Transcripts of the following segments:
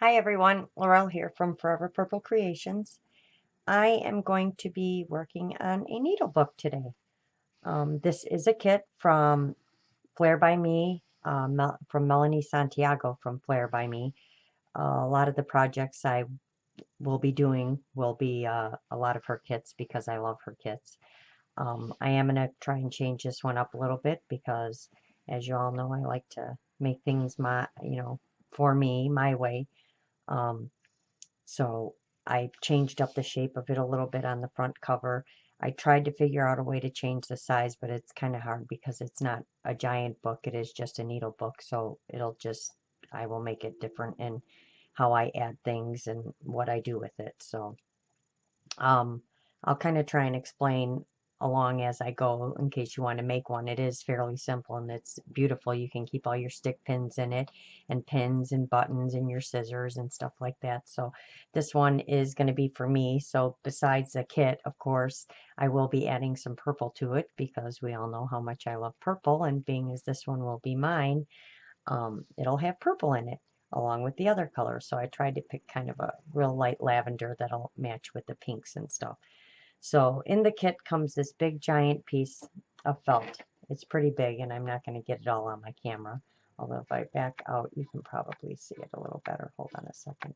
Hi everyone, Laurel here from Forever Purple Creations. I am going to be working on a needle book today. This is a kit from FlairbyMe, from Melanie Santiago from FlairbyMe. A lot of the projects I will be doing will be a lot of her kits because I love her kits. I am going to try and change this one up a little bit because, as you all know, I like to make things for me, my way. Um, So I changed up the shape of it a little bit on the front cover. I tried to figure out a way to change the size, but it's kind of hard because it's not a giant book. It is just a needle book. So I will make it different in how I add things and what I do with it. So um, I'll kind of try and explain along as I go in case you want to make one. It is fairly simple and it's beautiful. You can keep all your stick pins in it and pins and buttons and your scissors and stuff like that. So this one is going to be for me. So besides the kit, of course, I will be adding some purple to it because we all know how much I love purple, and being as this one will be mine, it'll have purple in it along with the other colors. So I tried to pick kind of a real light lavender that'll match with the pinks and stuff. So in the kit comes this big giant piece of felt. It's pretty big and I'm not going to get it all on my camera. Although if I back out, you can probably see it a little better. Hold on a second.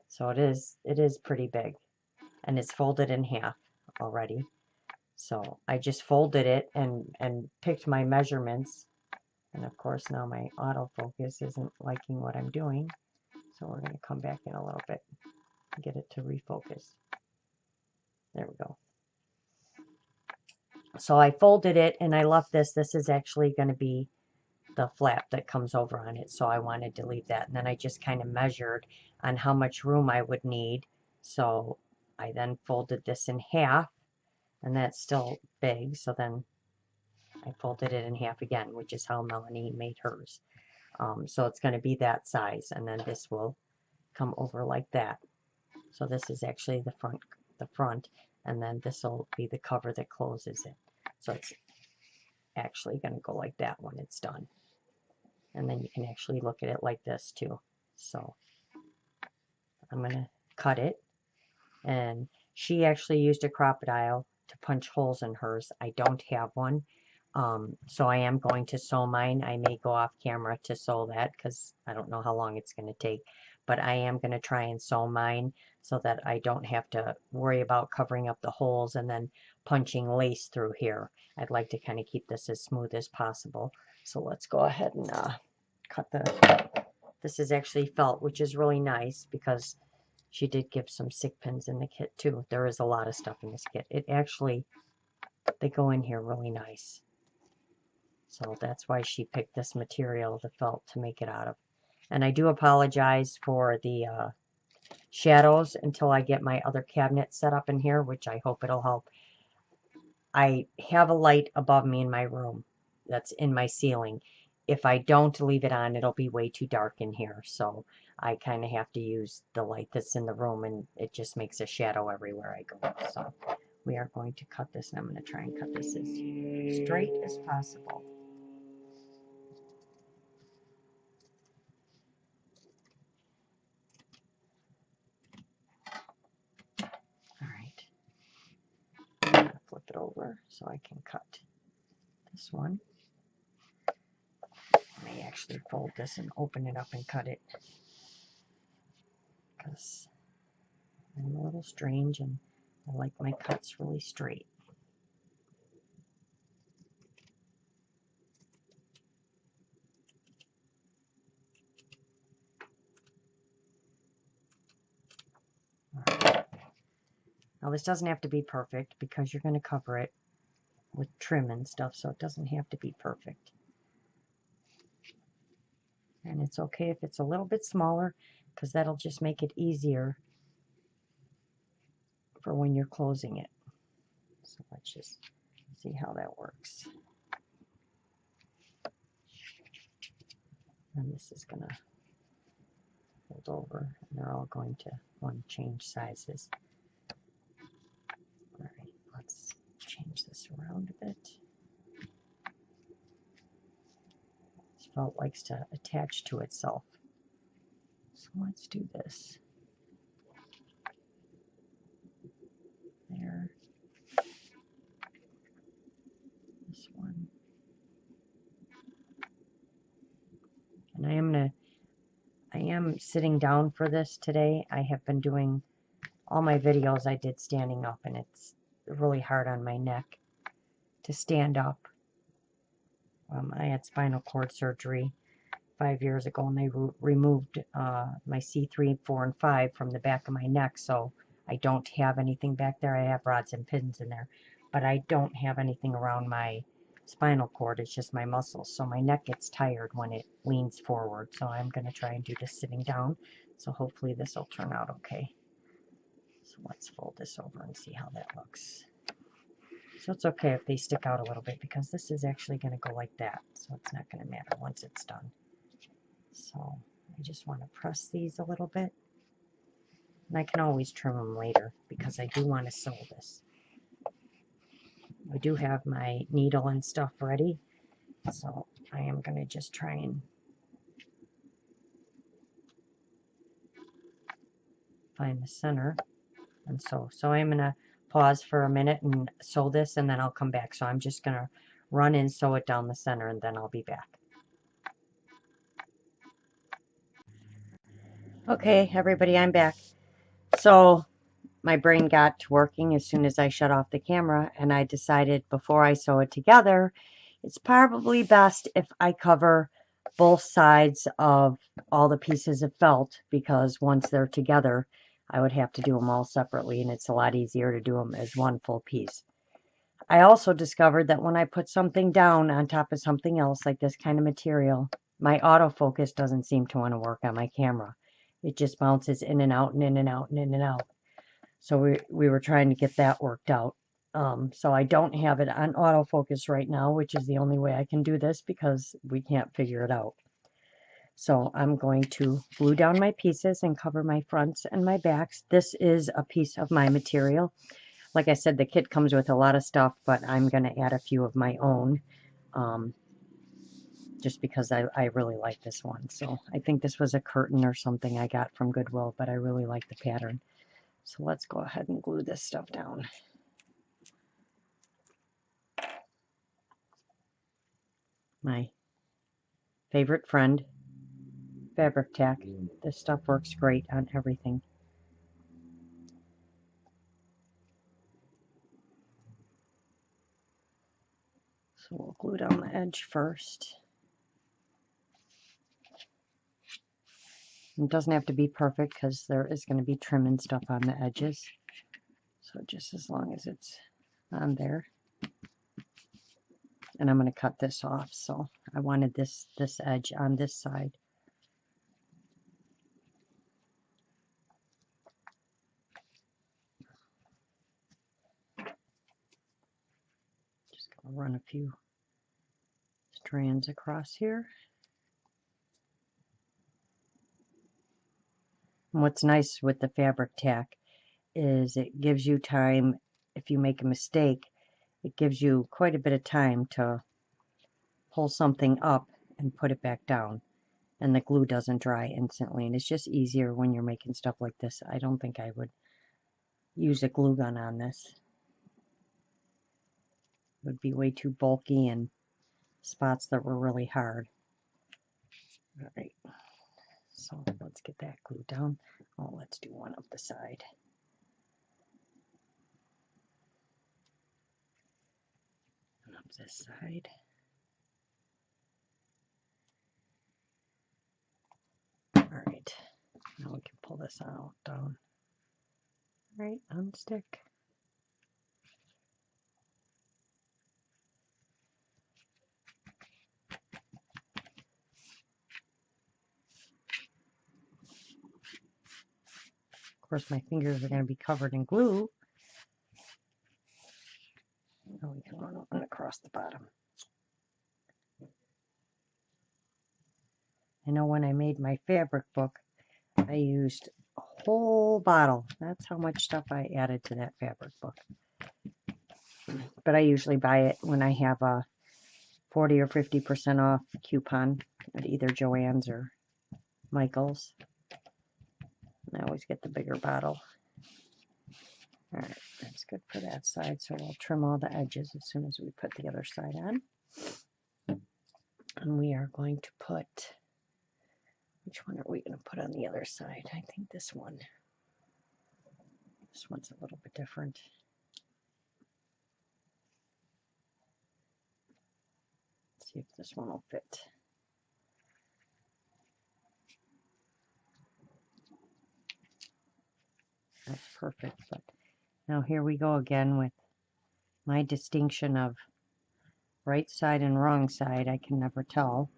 So it is pretty big and it's folded in half already. So I just folded it and picked my measurements. And of course now my autofocus isn't liking what I'm doing. So we're going to come back in a little bit and get it to refocus. There we go. So I folded it and I left this. This is actually going to be the flap that comes over on it. So I wanted to leave that. And then I just kind of measured on how much room I would need. So I then folded this in half, and that's still big. So then I folded it in half again, which is how Melanie made hers. So it's going to be that size. And then this will come over like that. So this is actually the front, and then this will be the cover that closes it. So it's actually going to go like that when it's done. And then you can actually look at it like this too. So I'm going to cut it. And she actually used a crocodile to punch holes in hers. I don't have one. So I am going to sew mine. I may go off camera to sew that because I don't know how long it's going to take. But I am going to try and sew mine so that I don't have to worry about covering up the holes and then punching lace through here. I'd like to kind of keep this as smooth as possible. So let's go ahead and cut this is actually felt, which is really nice because she did give some stick pins in the kit too. There is a lot of stuff in this kit. They go in here really nice. So that's why she picked this material, the felt, to make it out of. And I do apologize for the shadows until I get my other cabinet set up in here, which I hope it'll help. I have a light above me in my room that's in my ceiling. If I don't leave it on, it'll be way too dark in here. So I kind of have to use the light that's in the room, and it just makes a shadow everywhere I go. So we are going to cut this, and I'm going to try and cut this as straight as possible. All right. I'm going to flip it over so I can cut this one. I may actually fold this and open it up and cut it because I'm a little strange and I like my cuts really straight. Now this doesn't have to be perfect because you're going to cover it with trim and stuff, so it doesn't have to be perfect. And it's okay if it's a little bit smaller because that'll just make it easier for when you're closing it. So let's just see how that works. And this is going to fold over, and they're all going to want to change sizes. All right, let's change this around a bit. This felt likes to attach to itself. So let's do this. There. This one. And I am sitting down for this today. I have been doing all my videos I did standing up, and it's really hard on my neck to stand up. I had spinal cord surgery 5 years ago, and they removed my C3, 4, and 5 from the back of my neck, so I don't have anything back there. I have rods and pins in there, but I don't have anything around my spinal cord. It's just my muscles, so my neck gets tired when it leans forward. So I'm going to try and do this sitting down, so hopefully this will turn out okay. So let's fold this over and see how that looks. So it's okay if they stick out a little bit, because this is actually going to go like that, so it's not going to matter once it's done. So I just want to press these a little bit, and I can always trim them later because I do want to sew this. I do have my needle and stuff ready, so I am going to just try and find the center and sew. So I'm going to pause for a minute and sew this, and then I'll come back. So I'm just going to run and sew it down the center, and then I'll be back. Okay, everybody, I'm back. So my brain got to working as soon as I shut off the camera, and I decided before I sew it together, it's probably best if I cover both sides of all the pieces of felt, because once they're together, I would have to do them all separately, and it's a lot easier to do them as one full piece. I also discovered that when I put something down on top of something else, like this kind of material, my autofocus doesn't seem to want to work on my camera. It just bounces in and out and in and out and in and out. So we were trying to get that worked out. So I don't have it on autofocus right now, which is the only way I can do this because we can't figure it out. So I'm going to glue down my pieces and cover my fronts and my backs. This is a piece of my material. Like I said, the kit comes with a lot of stuff, but I'm going to add a few of my own, just because I really like this one. So I think this was a curtain or something I got from Goodwill, but I really like the pattern. So let's go ahead and glue this stuff down. My favorite friend, fabric tack. This stuff works great on everything. So we'll glue down the edge first. It doesn't have to be perfect because there is going to be trim and stuff on the edges. So just as long as it's on there. And I'm going to cut this off. So I wanted this edge on this side. Just going to run a few strands across here. And what's nice with the fabric tack is it gives you time. If you make a mistake, it gives you quite a bit of time to pull something up and put it back down, and the glue doesn't dry instantly, and it's just easier when you're making stuff like this. I don't think I would use a glue gun on this. It would be way too bulky and spots that were really hard. All right, so let's get that glue down. Oh, let's do one up the side. And up this side. All right, now we can pull this out down. All right, unstick. Of course, my fingers are going to be covered in glue. Now we can run across the bottom. I know when I made my fabric book, I used a whole bottle. That's how much stuff I added to that fabric book. But I usually buy it when I have a 40 or 50% off coupon at either Joann's or Michael's. I always get the bigger bottle. All right, that's good for that side. So we'll trim all the edges as soon as we put the other side on. And we are going to put, which one are we going to put on the other side? I think this one. This one's a little bit different. Let's see if this one will fit. That's perfect. But now here we go again with my distinction of right side and wrong side. I can never tell.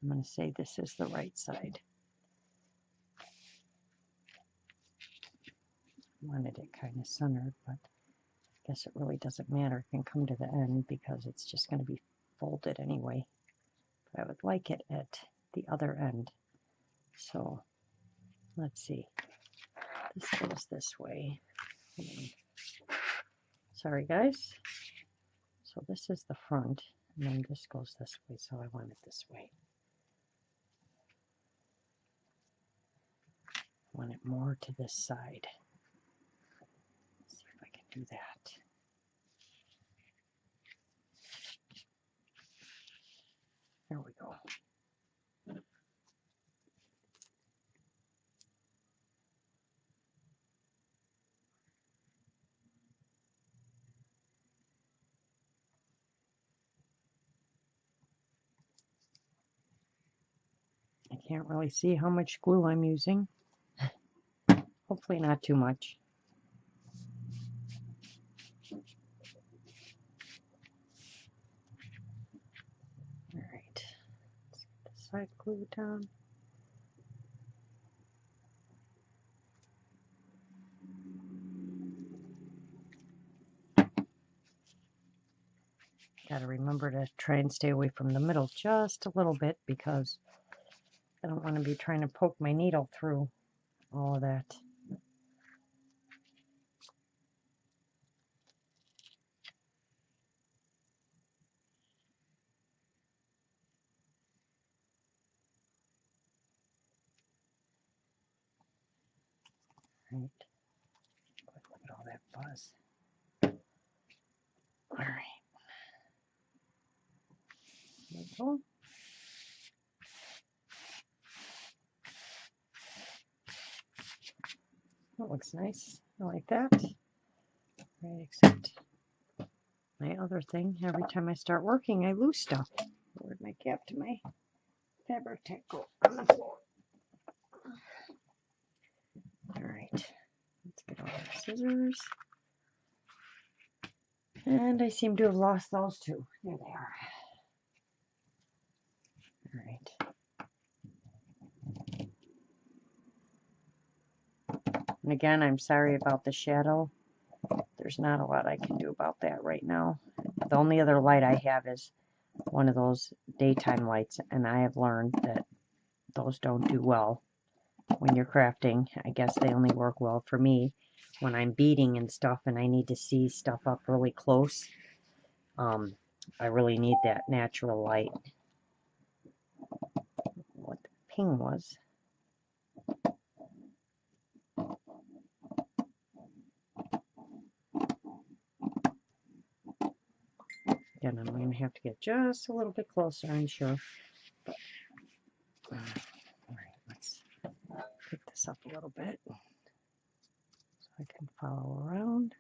I'm going to say this is the right side. Wanted it kind of centered, but I guess it really doesn't matter. It can come to the end because it's just going to be folded anyway. But I would like it at the other end. So let's see. This goes this way. Sorry guys. So this is the front, and then this goes this way, so I want it this way. I want it more to this side. Let's see if I can do that. There we go. I can't really see how much glue I'm using. Hopefully not too much. All right, let's get the side glue down. Got to remember to try and stay away from the middle just a little bit because I don't want to be trying to poke my needle through all of that. Right. Look at all that fuzz. All right. There we go. That looks nice. I like that. Right, except my other thing, every time I start working, I lose stuff. Where'd my cap to my fabric tack go? On the floor. All right. Let's get all our scissors. And I seem to have lost those too. There they are. All right. And again, I'm sorry about the shadow. There's not a lot I can do about that right now. The only other light I have is one of those daytime lights, and I have learned that those don't do well when you're crafting. I guess they only work well for me when I'm beading and stuff and I need to see stuff up really close. I really need that natural light. What the ping was. Again, I'm going to have to get just a little bit closer, I'm sure. But, all right, let's pick this up a little bit so I can follow around.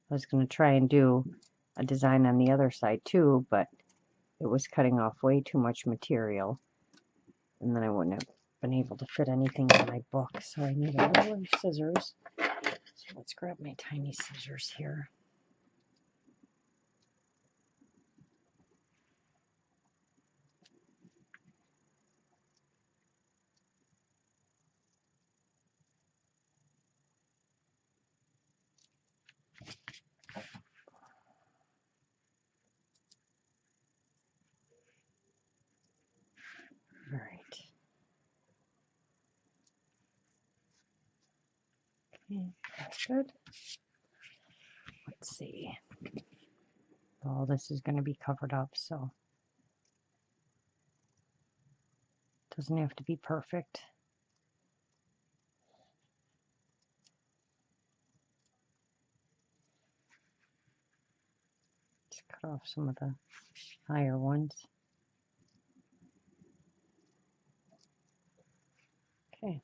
I was going to try and do a design on the other side too, but it was cutting off way too much material, and then I wouldn't have been able to fit anything in my book, so I need a little scissors. So let's grab my tiny scissors here. All right. Okay, that's good. Let's see. All this is going to be covered up, so it doesn't have to be perfect. Just cut off some of the higher ones. Okay.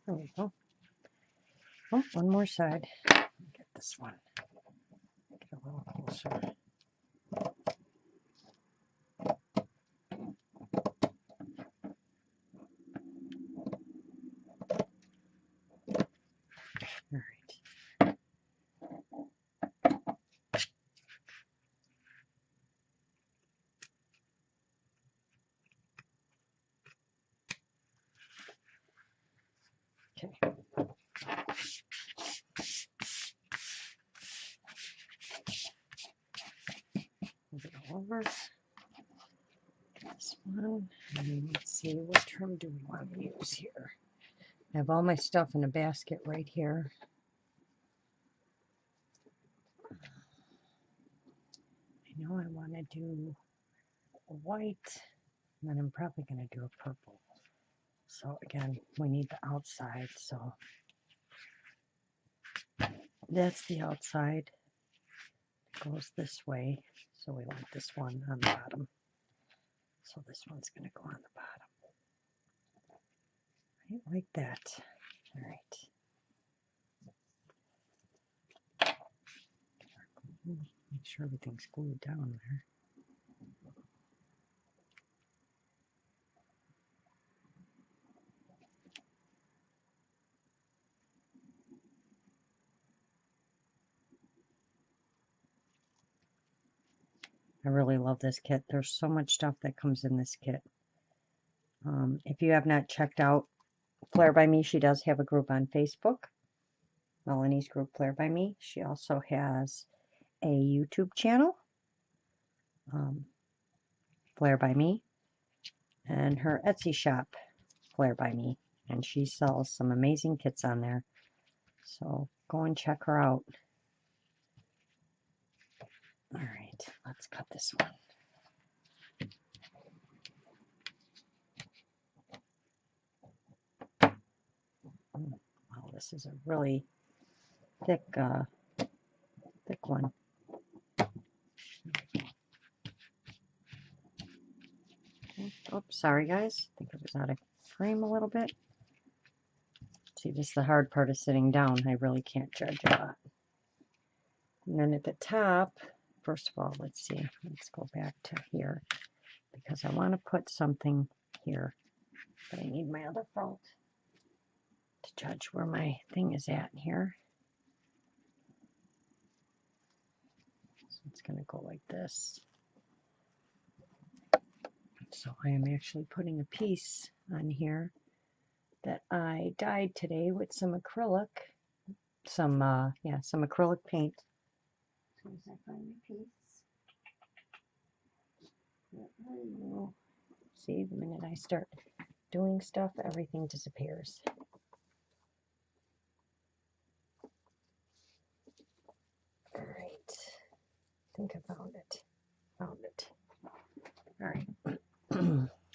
There we go. Oh, one more side. Get this one. Get a little closer. All right. Okay. Move it over. This one. And let's see, what trim do we want to use here? I have all my stuff in a basket right here. I know I want to do a white, and then I'm probably going to do a purple. So again, we need the outside, so that's the outside. It goes this way, so we want this one on the bottom. So this one's going to go on the bottom. Right, like that. All right. Make sure everything's glued down there. I really love this kit. There's so much stuff that comes in this kit. If you have not checked out FlairbyMe, she does have a group on Facebook. Melanie's group, FlairbyMe. She also has a YouTube channel, FlairbyMe, and her Etsy shop, FlairbyMe. And she sells some amazing kits on there. So go and check her out. All right, let's cut this one. Wow, this is a really thick one. Oh, sorry guys. I think it was out of frame a little bit. See, this is the hard part of sitting down. I really can't judge a lot. And then at the top, first of all, let's see. Let's go back to here because I want to put something here. But I need my other felt to judge where my thing is at here. So it's going to go like this. So I am actually putting a piece on here that I dyed today with some acrylic, some acrylic paint. As soon as I find my piece. See, the minute I start doing stuff, everything disappears. All right, I think I found it. Found it. All right.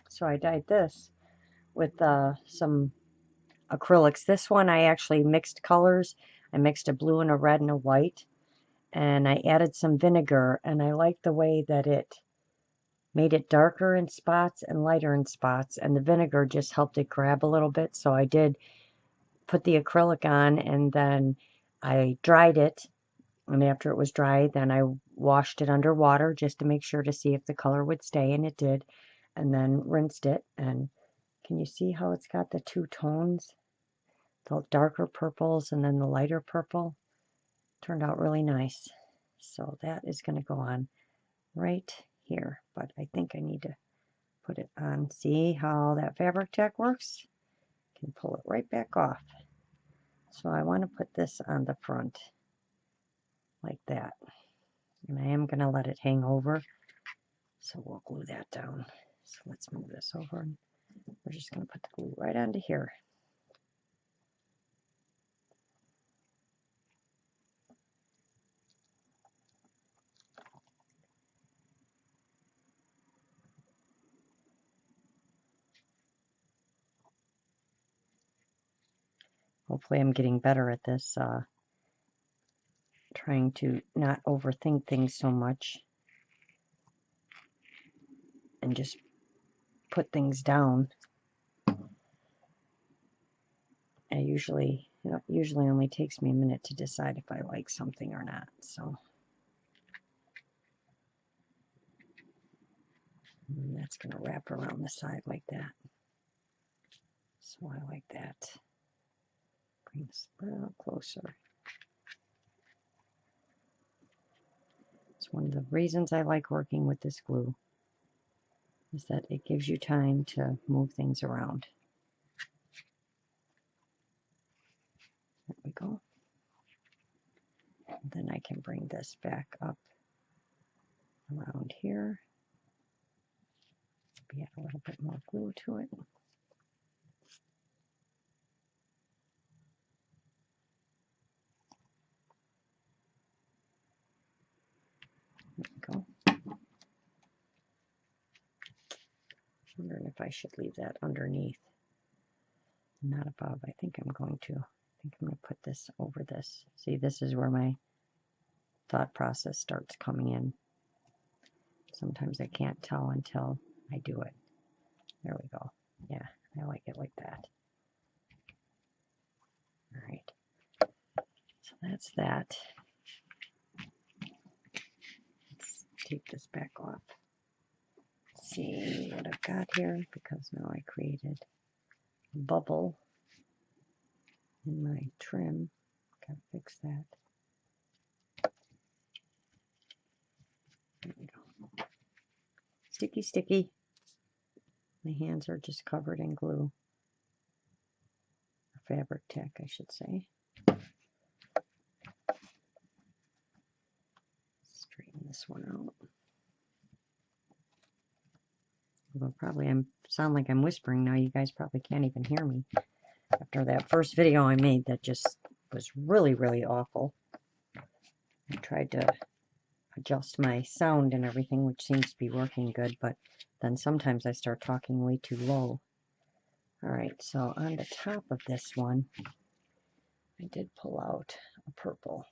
So I dyed this with some acrylics. This one I actually mixed colors. I mixed a blue and a red and a white, and I added some vinegar, and I like the way that it made it darker in spots and lighter in spots, and the vinegar just helped it grab a little bit. So I did put the acrylic on, and then I dried it, and after it was dry, then I washed it under water just to make sure to see if the color would stay, and it did, and then rinsed it. And can you see how it's got the two tones, the darker purples and then the lighter purple? Turned out really nice. So that is going to go on right here, but I think I need to put it on. See how that fabric tack works? Can pull it right back off. So I want to put this on the front like that, and I am going to let it hang over So we'll glue that down. So let's move this over. And we're just going to put the glue right onto here. Hopefully I'm getting better at this, trying to not overthink things so much and just put things down. And usually, it usually only takes me a minute to decide if I like something or not. So and that's going to wrap around the side like that. So I like that. Bring this a little closer. It's one of the reasons I like working with this glue, is that it gives you time to move things around. There we go. And then I can bring this back up around here. Maybe add a little bit more glue to it. There we go. I'm wondering if I should leave that underneath, not above. I think I'm going to. I think I'm going to put this over this. See, this is where my thought process starts coming in. Sometimes I can't tell until I do it. There we go. Yeah, I like it like that. All right. So that's that. Let's take this back off. See what I've got here, because now I created a bubble in my trim. Gotta fix that. There we go. Sticky, sticky. My hands are just covered in glue. Or fabric tack, I should say. Straighten this one out. Although probably I sound like I'm whispering now. You guys probably can't even hear me. After that first video I made that just was really, really awful. I tried to adjust my sound and everything, which seems to be working good, but then sometimes I start talking way too low. Alright, so on the top of this one, I did pull out a purple,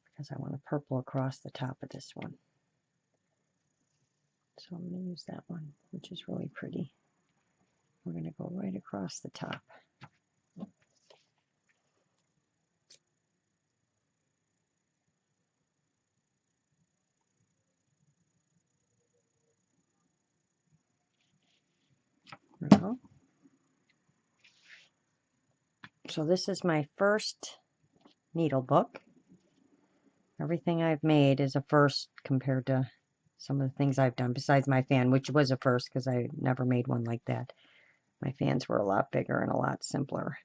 because I want a purple across the top of this one. So I'm going to use that one, which is really pretty. We're going to go right across the top. There we go. So this is my first needle book. Everything I've made is a first compared to some of the things I've done, besides my fan, which was a first because I never made one like that. My fans were a lot bigger and a lot simpler.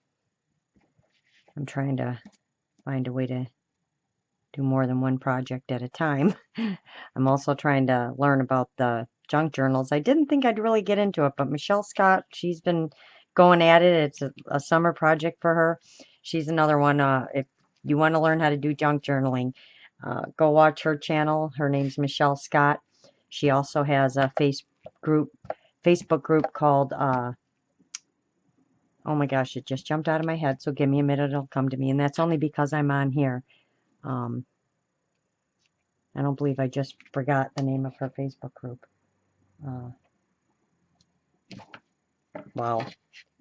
I'm trying to find a way to do more than one project at a time. I'm also trying to learn about the junk journals. I didn't think I'd really get into it, but Michelle Scott, she's been going at it. It's a summer project for her. She's another one. If you want to learn how to do junk journaling, go watch her channel. Her name's Michelle Scott. She also has a Facebook group called, oh my gosh, it just jumped out of my head, so give me a minute, it'll come to me. And that's only because I'm on here. I don't believe I just forgot the name of her Facebook group. Wow.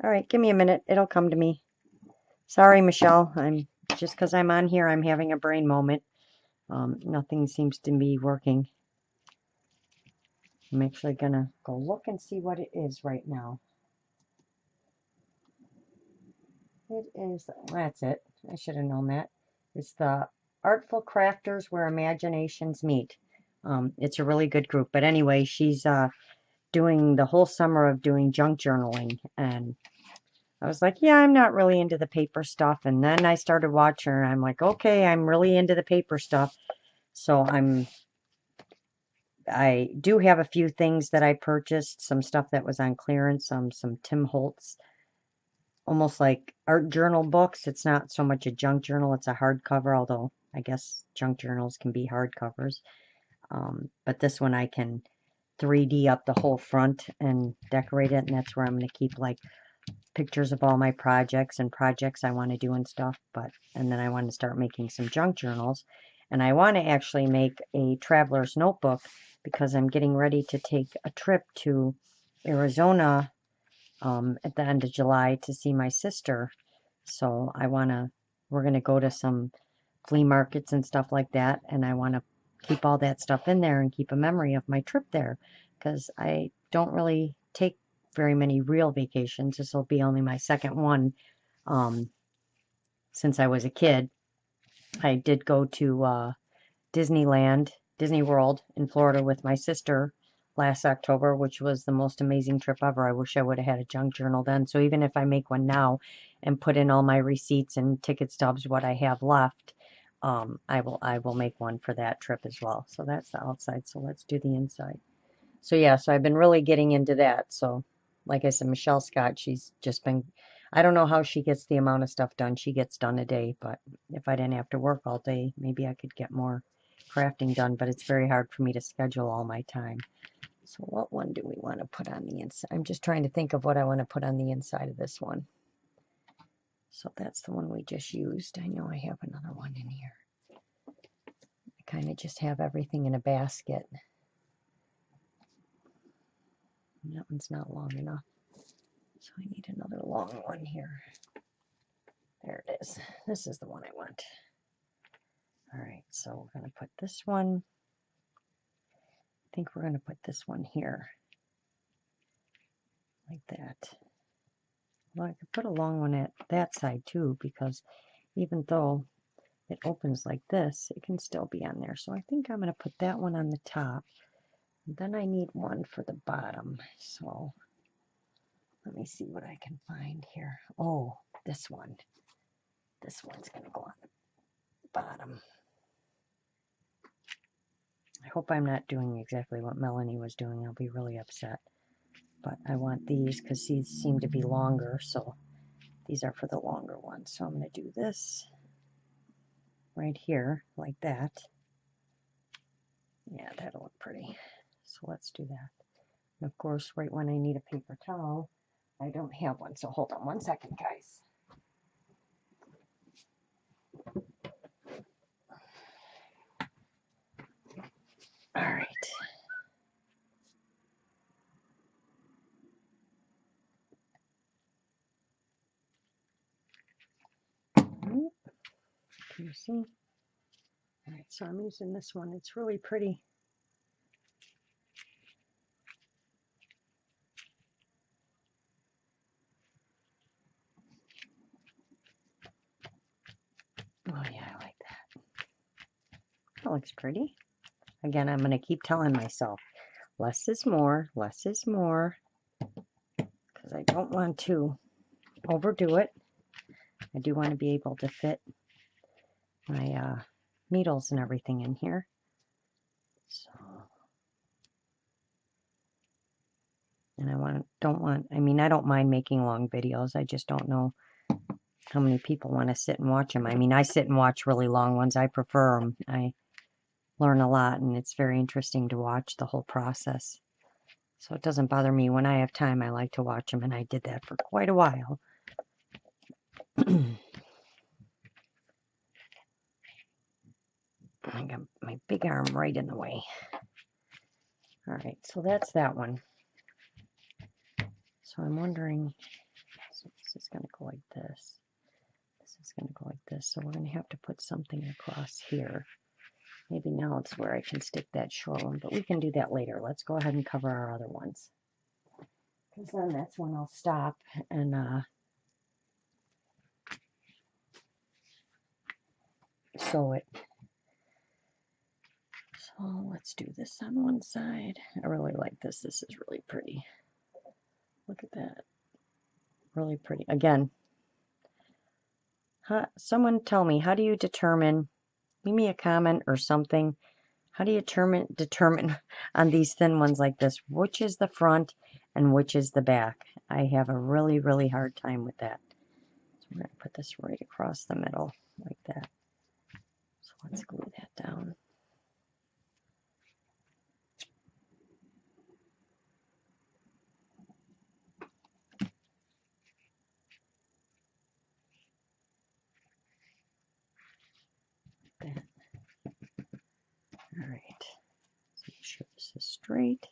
All right, give me a minute. It'll come to me. Sorry, Michelle. Just because I'm on here, I'm having a brain moment. Nothing seems to be working. I'm actually going to go look and see what it is right now. It is, that's it. I should have known that. It's the Artful Crafters Where Imaginations Meet. It's a really good group. But anyway, she's doing the whole summer of doing junk journaling. And I was like, yeah, I'm not really into the paper stuff. And then I started watching her and I'm like, okay, I'm really into the paper stuff. So I'm I do have a few things that I purchased, some stuff that was on clearance, some Tim Holtz, almost like art journal books. It's not so much a junk journal, it's a hardcover, although I guess junk journals can be hardcovers. But this one I can 3D up the whole front and decorate it, and that's where I'm going to keep like pictures of all my projects and projects I want to do and stuff. And then I want to start making some junk journals, and I want to actually make a traveler's notebook because I'm getting ready to take a trip to Arizona at the end of July to see my sister. So we're going to go to some flea markets and stuff like that, and I want to keep all that stuff in there and keep a memory of my trip there, because I don't really take very many real vacations. This will be only my second one since I was a kid. I did go to Disney World in Florida with my sister last October, which was the most amazing trip ever. I wish I would have had a junk journal then. So even if I make one now and put in all my receipts and ticket stubs, what I have left, I will make one for that trip as well. So that's the outside. So let's do the inside. So yeah, so I've been really getting into that. So like I said, Michelle Scott, she's just been, I don't know how she gets the amount of stuff done she gets done a day, but if I didn't have to work all day, maybe I could get more crafting done, but it's very hard for me to schedule all my time. So what one do we want to put on the inside? I'm just trying to think of what I want to put on the inside of this one. So that's the one we just used. I know I have another one in here. I kind of just have everything in a basket. That one's not long enough. So I need another long one here. There it is. This is the one I want. All right, so we're going to put this one. I think we're going to put this one here. Like that. Well, I could put a long one at that side too, because even though it opens like this, it can still be on there. So I think I'm going to put that one on the top. Then I need one for the bottom. So let me see what I can find here. Oh, this one. This one's going to go on the bottom. I hope I'm not doing exactly what Melanie was doing. I'll be really upset. But I want these because these seem to be longer. So these are for the longer ones. So I'm going to do this right here like that. Yeah, that'll look pretty. So let's do that. And of course, right when I need a paper towel, I don't have one. So hold on one second, guys. All right. Can you see? All right, so I'm using this one. It's really pretty. Oh yeah, I like that. That looks pretty. Again, I'm going to keep telling myself, less is more, less is more, because I don't want to overdo it. I do want to be able to fit my needles and everything in here. So, and I don't mind making long videos. I just don't know how many people want to sit and watch them. I mean, I sit and watch really long ones. I prefer them. I learn a lot, and it's very interesting to watch the whole process. So it doesn't bother me. When I have time, I like to watch them, and I did that for quite a while. I got my big arm right in the way. All right, so that's that one. So I'm wondering, so this is going to go like this. This is going to go like this. So we're going to have to put something across here. Maybe now it's where I can stick that short one, but we can do that later. Let's go ahead and cover our other ones. Because then that's when I'll stop and sew it. So let's do this on one side. I really like this. This is really pretty. Look at that. Really pretty. Again, someone tell me, how do you determine, leave me a comment or something. how do you determine on these thin ones like this, which is the front and which is the back? I have a really, really hard time with that. So we're going to put this right across the middle like that. So let's glue that down. Like that. All right. So make sure this is straight.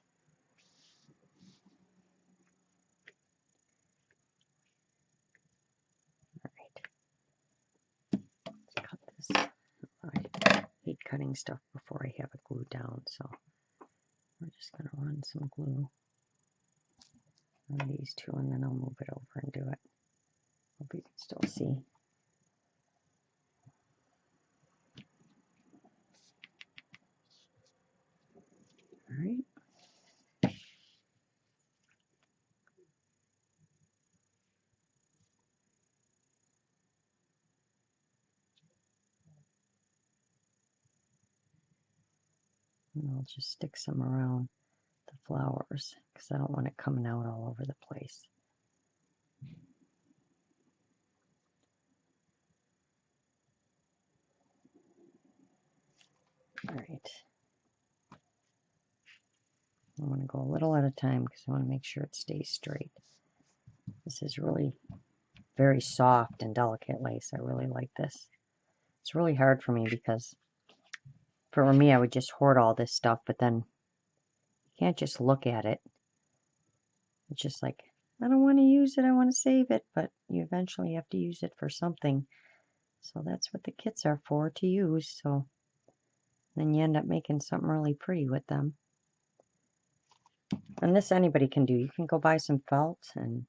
All right. Let's cut this. I hate cutting stuff before I have it glued down, so we're just going to run some glue on these two, and then I'll move it over and do it. Hope you can still see. All right. And I'll just stick some around the flowers because I don't want it coming out all over the place. All right. I want to go a little at a time because I want to make sure it stays straight. This is really very soft and delicate lace. I really like this. It's really hard for me because for me I would just hoard all this stuff, but then you can't just look at it. It's just like, I don't want to use it, I want to save it, but you eventually have to use it for something. So that's what the kits are for, to use. So then you end up making something really pretty with them. And this anybody can do. You can go buy some felt, and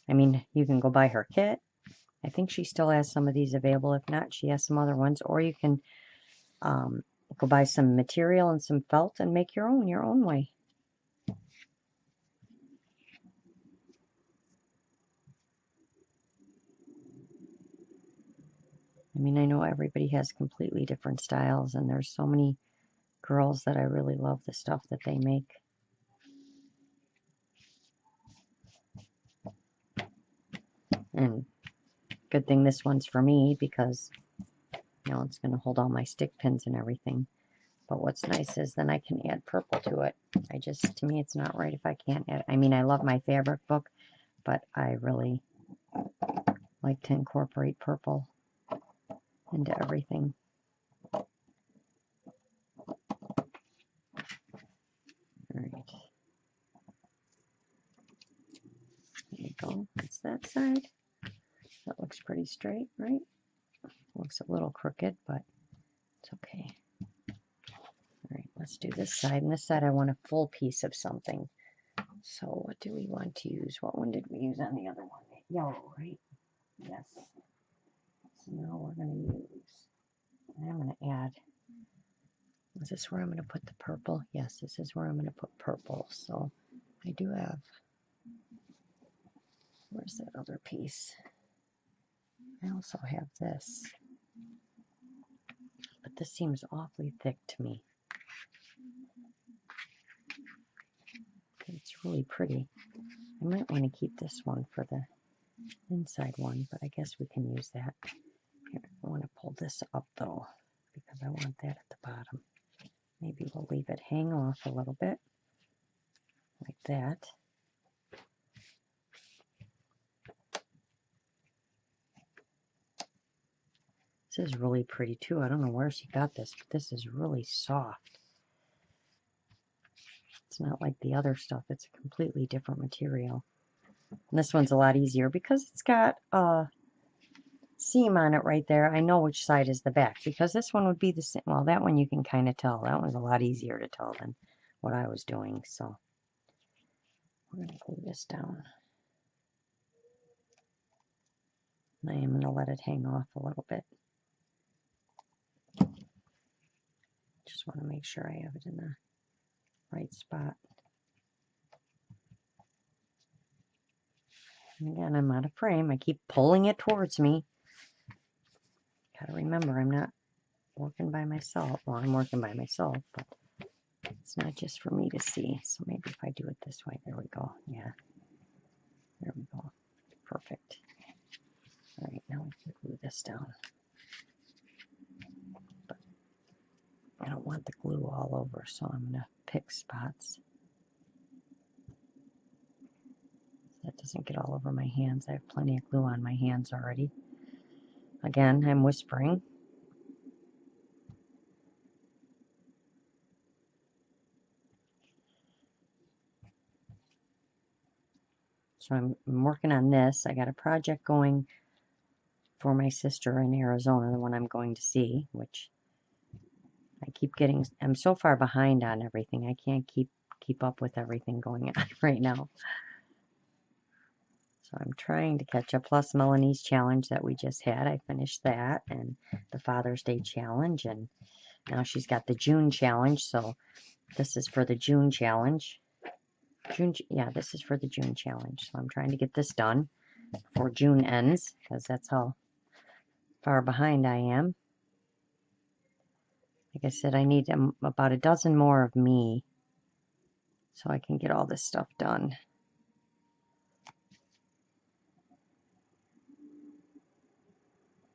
I mean, you can go buy her kit. I think she still has some of these available. If not, she has some other ones. Or you can go buy some material and some felt and make your own way. I mean, I know everybody has completely different styles, and there's so many girls that I really love the stuff that they make. And good thing this one's for me because, you know, it's going to hold all my stick pins and everything. But what's nice is then I can add purple to it. To me, it's not right if I can't add. I mean, I love my fabric book, but I really like to incorporate purple into everything. All right. There you go. That's that side. That looks pretty straight, right? Looks a little crooked, but it's okay. All right, let's do this side. And this side, I want a full piece of something. So what do we want to use? What one did we use on the other one? Yellow, right? Yes. So now we're going to use, and I'm going to add, is this where I'm going to put the purple? Yes, this is where I'm going to put purple. So I do have, where's that other piece? I also have this, but this seems awfully thick to me. It's really pretty. I might want to keep this one for the inside one, but I guess we can use that. Here, I want to pull this up though, because I want that at the bottom. Maybe we'll leave it hang off a little bit, like that. This is really pretty too. I don't know where she got this, but this is really soft. It's not like the other stuff. It's a completely different material. And this one's a lot easier because it's got a seam on it right there. I know which side is the back because this one would be the same. Well, that one you can kind of tell. That one's a lot easier to tell than what I was doing. So we're going to glue this down. And I am going to let it hang off a little bit. Just want to make sure I have it in the right spot. And again, I'm out of frame. I keep pulling it towards me. Gotta remember, I'm not working by myself. Well, I'm working by myself, but it's not just for me to see. So maybe if I do it this way, there we go. Yeah, there we go. Perfect. All right, now we can glue this down. But I don't want the glue all over, so I'm going to pick spots. That doesn't get all over my hands. I have plenty of glue on my hands already. Again, I'm whispering. So I'm working on this. I got a project going for my sister in Arizona, the one I'm going to see, which I keep getting. I'm so far behind on everything. I can't keep up with everything going on right now. So I'm trying to catch up. Plus Melanie's challenge that we just had. I finished that, and the Father's Day challenge, and now she's got the June challenge. So this is for the June challenge. Yeah, this is for the June challenge. So I'm trying to get this done before June ends, because that's how far behind I am. Like I said, I need about a dozen more of me so I can get all this stuff done.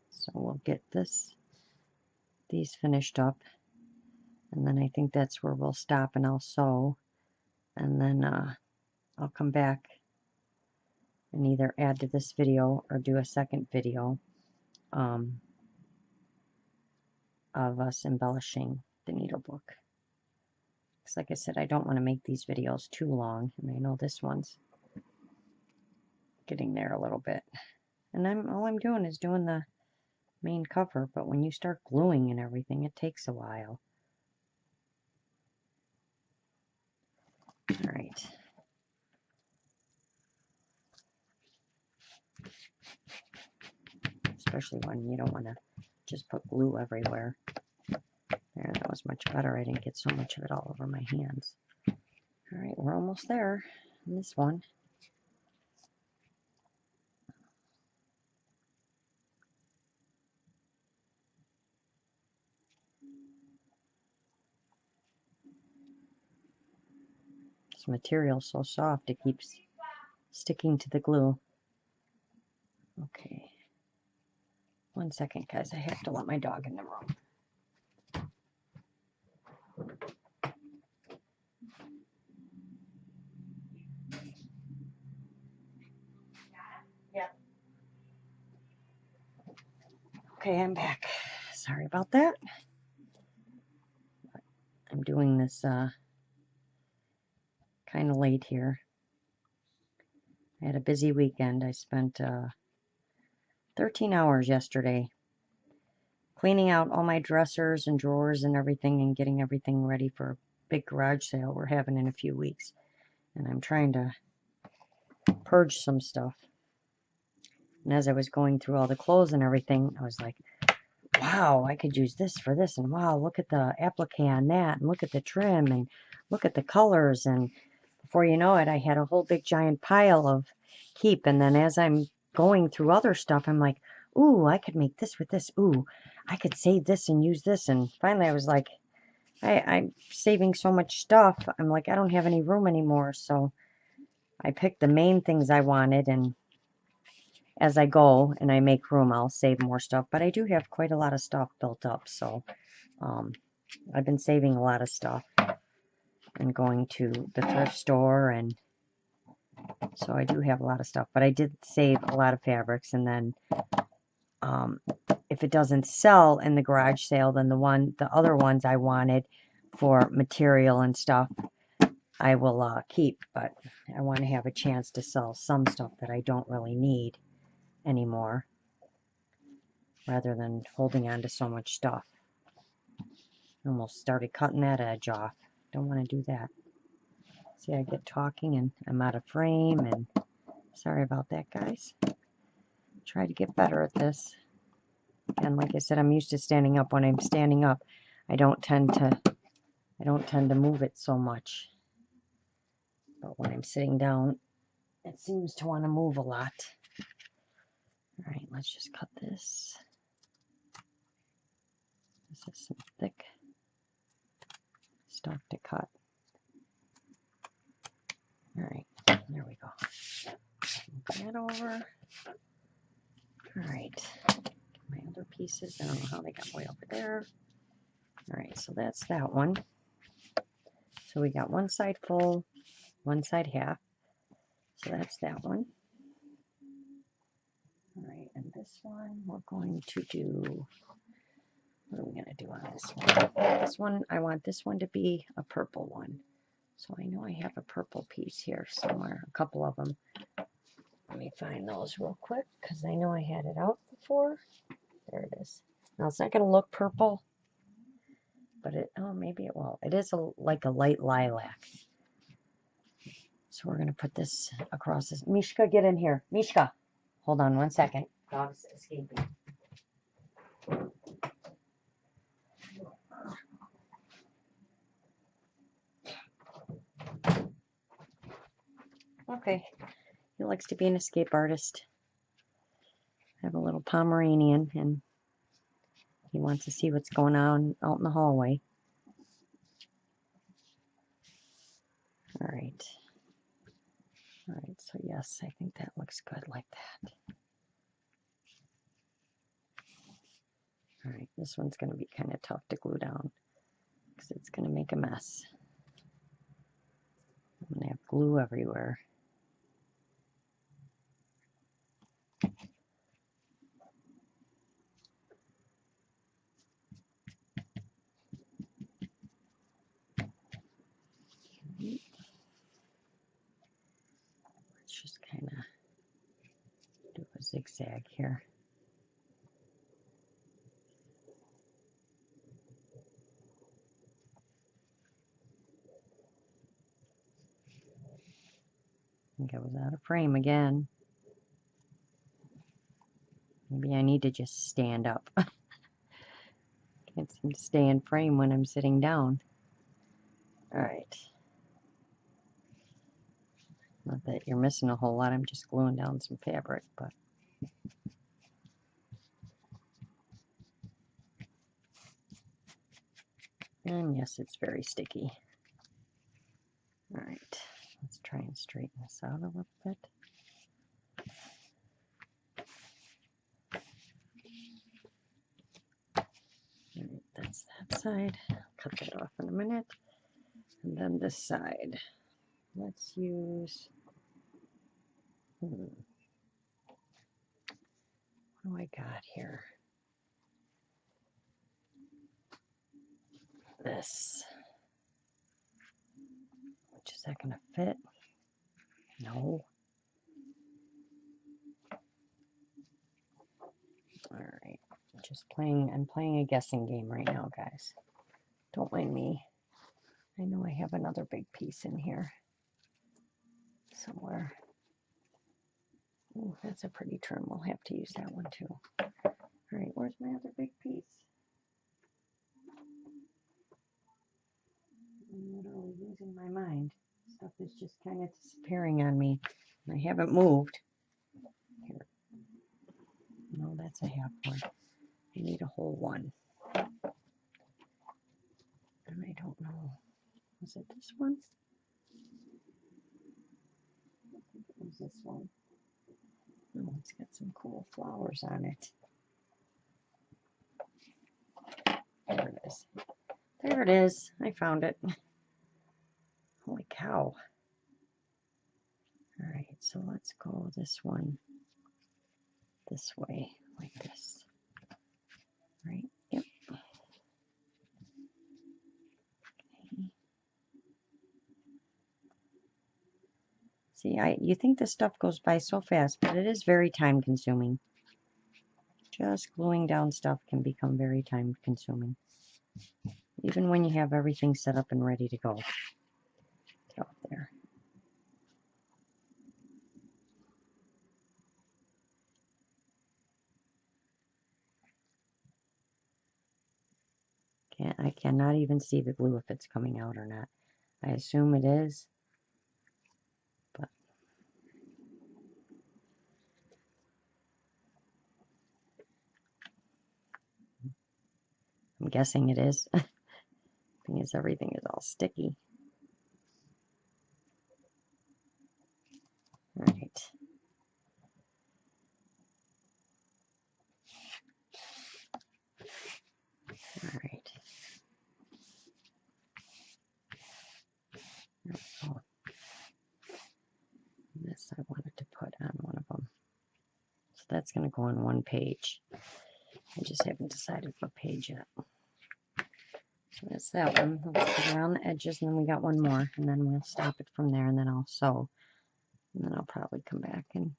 So we'll get these finished up, and then I think that's where we'll stop, and I'll sew, and then I'll come back and either add to this video or do a second video of us embellishing the needle book. Because like I said, I don't want to make these videos too long, and I know this one's getting there a little bit. And all I'm doing is doing the main cover, but when you start gluing and everything, it takes a while. All right. Especially when you don't want to just put glue everywhere. There, that was much better. I didn't get so much of it all over my hands. All right, we're almost there in this one. This material is so soft, it keeps sticking to the glue. Okay. 1 second, guys. I have to let my dog in the room. Yeah. Okay, I'm back. Sorry about that. I'm doing this kind of late here. I had a busy weekend. I spent 13 hours yesterday cleaning out all my dressers and drawers and everything and getting everything ready for a big garage sale we're having in a few weeks. And I'm trying to purge some stuff. And as I was going through all the clothes and everything, I was like, wow, I could use this for this. And wow, look at the applique on that. And look at the trim. And look at the colors. And before you know it, I had a whole big giant pile of keep. And then as I'm going through other stuff, I'm like, ooh, I could make this with this. Ooh, I could save this and use this. And finally I was like, I'm saving so much stuff. I'm like, I don't have any room anymore. So I picked the main things I wanted, and as I go and I make room, I'll save more stuff. But I do have quite a lot of stuff built up, so I've been saving a lot of stuff and going to the thrift store, and so I do have a lot of stuff. But I did save a lot of fabrics, and then if it doesn't sell in the garage sale, then the other ones I wanted for material and stuff, I will keep. But I want to have a chance to sell some stuff that I don't really need anymore, rather than holding on to so much stuff. Almost started cutting that edge off. Don't want to do that. See, I get talking and I'm out of frame, and sorry about that, guys. Try to get better at this. And like I said, I'm used to standing up. When I'm standing up, I don't tend to move it so much. But when I'm sitting down, it seems to want to move a lot. All right, let's just cut this This is some thick stuff to cut. All right, there we go. Move that over. All right, my other pieces, I don't know how they got way over there. All right, so that's that one. So we got one side full, one side half. So that's that one. All right, and this one we're going to do, what are we going to do on this one? This one, I want this one to be a purple one. So I know I have a purple piece here somewhere, a couple of them. Let me find those real quick because I know I had it out before. There it is. Now it's not going to look purple, but it, oh, maybe it will. It is like a light lilac. So we're going to put this across this. Mishka, get in here. Mishka, hold on one second. Dog's escaping. Okay, he likes to be an escape artist. I have a little Pomeranian, and he wants to see what's going on out in the hallway. All right. All right, so yes, I think that looks good like that. All right, this one's going to be kind of tough to glue down because it's going to make a mess. I'm going to have glue everywhere. Let's just kind of do a zigzag here. I think I was out of frame again. Maybe I need to just stand up. Can't seem to stay in frame when I'm sitting down. All right. Not that you're missing a whole lot, I'm just gluing down some fabric, but. And yes, it's very sticky. All right, let's try and straighten this out a little bit. All right, that's that side. I'll cut that off in a minute. And then this side. Let's use, what do I got here? This. Which is that going to fit? No. All right, just playing, I'm playing a guessing game right now, guys. Don't mind me. I know I have another big piece in here somewhere. Ooh, that's a pretty trim. We'll have to use that one too. All right, where's my other big piece? I'm literally losing my mind. Stuff is just kind of disappearing on me. I haven't moved. Here. No, that's a half one. I need a whole one. And I don't know. Was it this one? I think it was this one. Oh, it's got some cool flowers on it. There it is. There it is. I found it. Holy cow. All right, so let's go this one this way, like this. Right? Yep. Okay. See, you think this stuff goes by so fast, but it is very time consuming. Just gluing down stuff can become very time consuming. Even when you have everything set up and ready to go. Get off there. I cannot even see the glue if it's coming out or not. I assume it is, but I'm guessing it is. Thing is, everything is all sticky. All right. All right. Oh, this I wanted to put on one of them. So that's going to go on one page. I just haven't decided what page yet. So that's that one. We'll put it around the edges, and then we got one more, and then we'll stop it from there, and then I'll sew. And then I'll probably come back and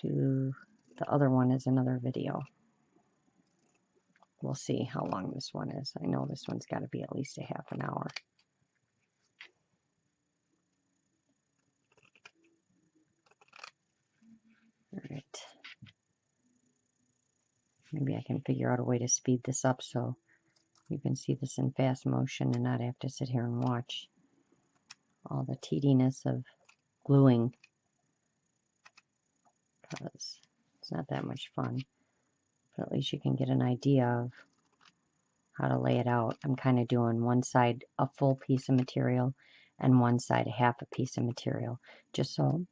do the other one as another video. We'll see how long this one is. I know this one's got to be at least a half an hour. All right. Maybe I can figure out a way to speed this up so you can see this in fast motion and not have to sit here and watch all the tediness of gluing, because it's not that much fun. But at least you can get an idea of how to lay it out. I'm kind of doing one side a full piece of material and one side a half a piece of material, just so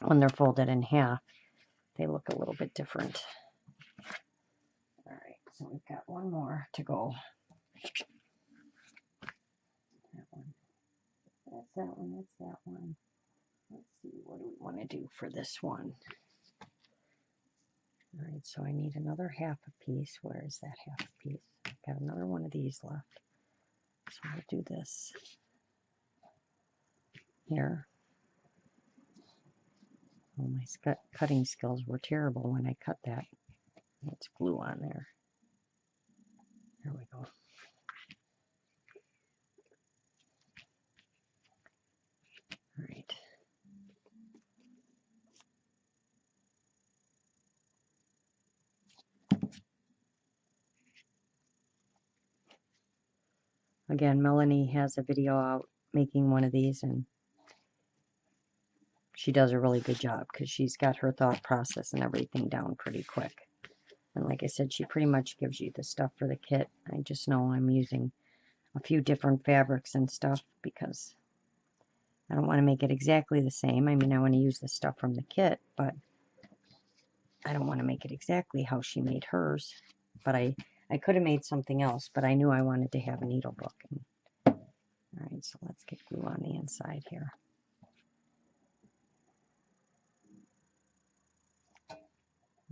when they're folded in half, they look a little bit different. All right, so we've got one more to go. That one. That's that one. That's that one. Let's see, what do we want to do for this one? All right, so I need another half a piece. Where is that half a piece? I've got another one of these left. So I'll do this here. Oh, my cutting skills were terrible when I cut that. Let's glue on there. There we go. All right. Again, Melanie has a video out making one of these, and she does a really good job because she's got her thought process and everything down pretty quick. And like I said, she pretty much gives you the stuff for the kit. I just know I'm using a few different fabrics and stuff because I don't want to make it exactly the same. I mean, I want to use the stuff from the kit, but I don't want to make it exactly how she made hers. But I could have made something else, but I knew I wanted to have a needle book. All right, so let's get glue on the inside here.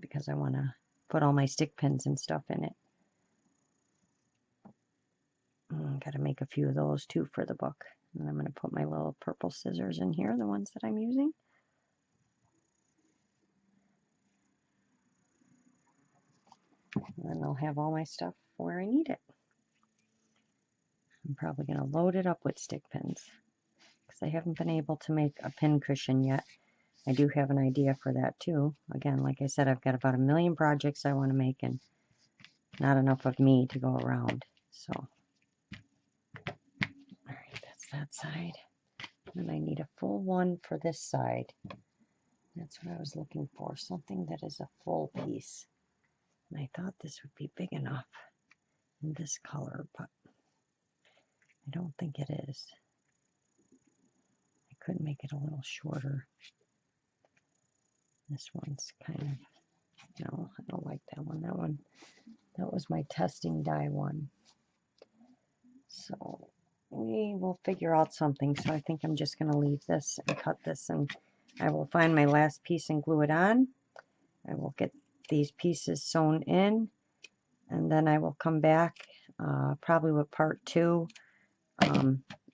Because I want to put all my stick pins and stuff in it. Got to make a few of those too for the book. And I'm going to put my little purple scissors in here, the ones that I'm using. And then I'll have all my stuff where I need it. I'm probably going to load it up with stick pins because I haven't been able to make a pin cushion yet. I do have an idea for that too. Again, like I said, I've got about 1 million projects I want to make and not enough of me to go around. So, all right, that's that side. And I need a full one for this side. That's what I was looking for, something that is a full piece. And I thought this would be big enough in this color, but I don't think it is. I could make it a little shorter. This one's kind of, no, I don't like that one. That was my testing die one. So we will figure out something. So I think I'm just going to leave this and cut this, and I will find my last piece and glue it on. I will get these pieces sewn in, and then I will come back probably with part 2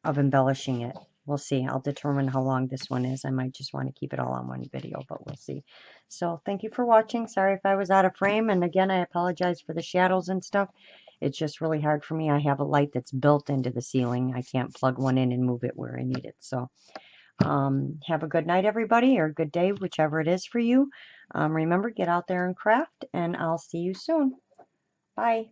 of embellishing it. We'll see. I'll determine how long this one is. I might just want to keep it all on one video, but we'll see. So thank you for watching. Sorry if I was out of frame, and again, I apologize for the shadows and stuff. It's just really hard for me. I have a light that's built into the ceiling. I can't plug one in and move it where I need it. So have a good night, everybody, or a good day, whichever it is for you. Remember, get out there and craft, and I'll see you soon. Bye.